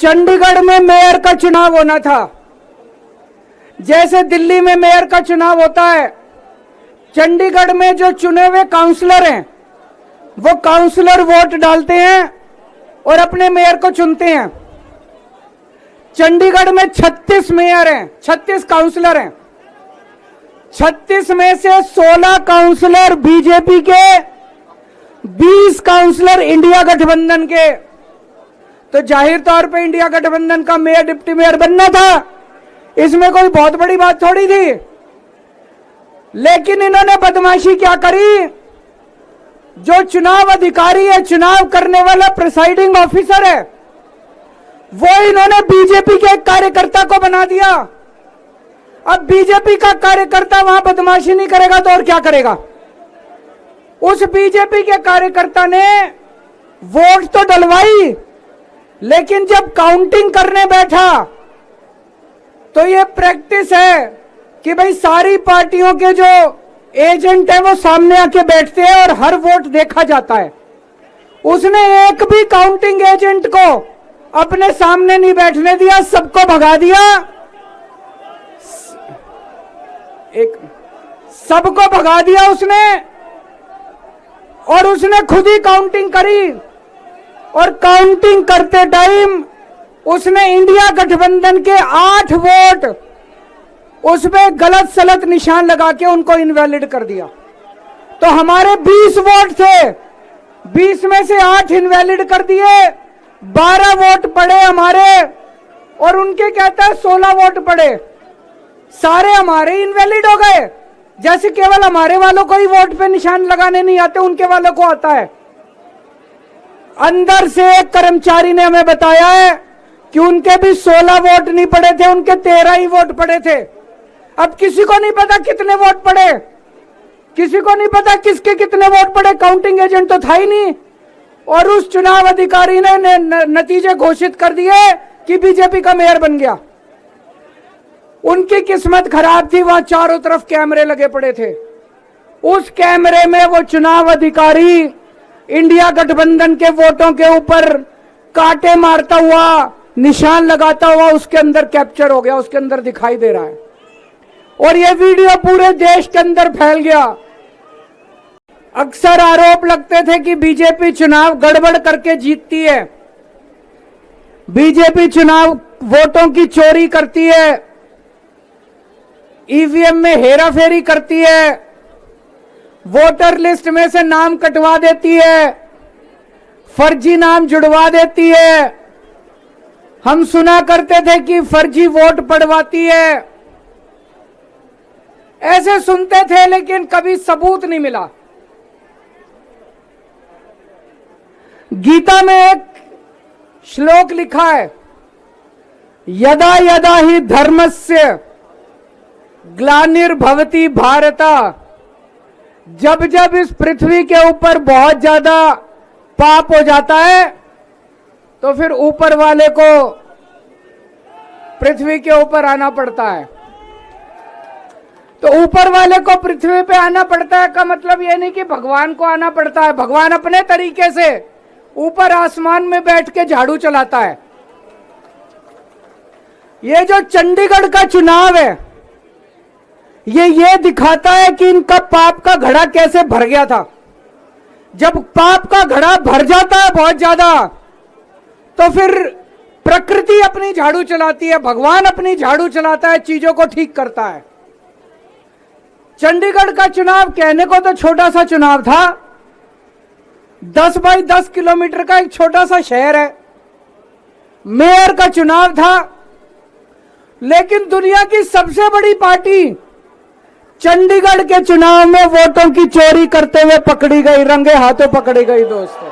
चंडीगढ़ में मेयर का चुनाव होना था, जैसे दिल्ली में मेयर का चुनाव होता है। चंडीगढ़ में जो चुने हुए काउंसलर हैं वो काउंसलर वोट डालते हैं और अपने मेयर को चुनते हैं। चंडीगढ़ में 36 मेयर हैं, 36 काउंसलर हैं। 36 में से 16 काउंसलर बीजेपी के, 20 काउंसलर इंडिया गठबंधन के। तो जाहिर तौर पे इंडिया गठबंधन का मेयर डिप्टी मेयर बनना था, इसमें कोई बहुत बड़ी बात थोड़ी थी। लेकिन इन्होंने बदमाशी क्या करी, जो चुनाव अधिकारी है, चुनाव करने वाला प्रिसाइडिंग ऑफिसर है, वो इन्होंने बीजेपी के एक कार्यकर्ता को बना दिया। अब बीजेपी का कार्यकर्ता वहां बदमाशी नहीं करेगा तो और क्या करेगा। उस बीजेपी के कार्यकर्ता ने वोट तो डलवाई, लेकिन जब काउंटिंग करने बैठा तो ये प्रैक्टिस है कि भाई सारी पार्टियों के जो एजेंट है वो सामने आके बैठते हैं और हर वोट देखा जाता है। उसने एक भी काउंटिंग एजेंट को अपने सामने नहीं बैठने दिया, सबको भगा दिया। सबको भगा दिया उसने, और उसने खुद ही काउंटिंग करी। और काउंटिंग करते टाइम उसने इंडिया गठबंधन के 8 वोट उसमें गलत सलत निशान लगा के उनको इनवैलिड कर दिया। तो हमारे 20 वोट थे, 20 में से 8 इनवैलिड कर दिए, 12 वोट पड़े हमारे, और उनके कहता है 16 वोट पड़े। सारे हमारे इनवैलिड हो गए, जैसे केवल हमारे वालों को ही वोट पे निशान लगाने नहीं आते, उनके वालों को आता है। अंदर से एक कर्मचारी ने हमें बताया है कि उनके भी 16 वोट नहीं पड़े थे, उनके 13 ही वोट पड़े थे। अब किसी को नहीं पता कितने वोट पड़े, किसी को नहीं पता किसके कितने वोट पड़े, काउंटिंग एजेंट तो था ही नहीं। और उस चुनाव अधिकारी ने नतीजे घोषित कर दिए कि बीजेपी का मेयर बन गया। उनकी किस्मत खराब थी, वहां चारों तरफ कैमरे लगे पड़े थे। उस कैमरे में वो चुनाव अधिकारी इंडिया गठबंधन के वोटों के ऊपर कांटे मारता हुआ, निशान लगाता हुआ उसके अंदर कैप्चर हो गया, उसके अंदर दिखाई दे रहा है। और ये वीडियो पूरे देश के अंदर फैल गया। अक्सर आरोप लगते थे कि बीजेपी चुनाव गड़बड़ करके जीतती है, बीजेपी चुनाव वोटों की चोरी करती है, ईवीएम में हेराफेरी करती है, वोटर लिस्ट में से नाम कटवा देती है, फर्जी नाम जुड़वा देती है। हम सुना करते थे कि फर्जी वोट पड़वाती है, ऐसे सुनते थे, लेकिन कभी सबूत नहीं मिला। गीता में एक श्लोक लिखा है, यदा यदा ही धर्मस्य ग्लानिर्भवति भारत। जब जब इस पृथ्वी के ऊपर बहुत ज्यादा पाप हो जाता है तो फिर ऊपर वाले को पृथ्वी के ऊपर आना पड़ता है। तो ऊपर वाले को पृथ्वी पे आना पड़ता है का मतलब यह नहीं कि भगवान को आना पड़ता है। भगवान अपने तरीके से ऊपर आसमान में बैठ के झाड़ू चलाता है। ये जो चंडीगढ़ का चुनाव है, ये दिखाता है कि इनका पाप का घड़ा कैसे भर गया था। जब पाप का घड़ा भर जाता है बहुत ज्यादा, तो फिर प्रकृति अपनी झाड़ू चलाती है, भगवान अपनी झाड़ू चलाता है, चीजों को ठीक करता है। चंडीगढ़ का चुनाव कहने को तो छोटा सा चुनाव था, 10 बाई 10 किलोमीटर का एक छोटा सा शहर है, मेयर का चुनाव था। लेकिन दुनिया की सबसे बड़ी पार्टी चंडीगढ़ के चुनाव में वोटों की चोरी करते हुए पकड़ी गई, रंगे हाथों पकड़ी गई दोस्तों।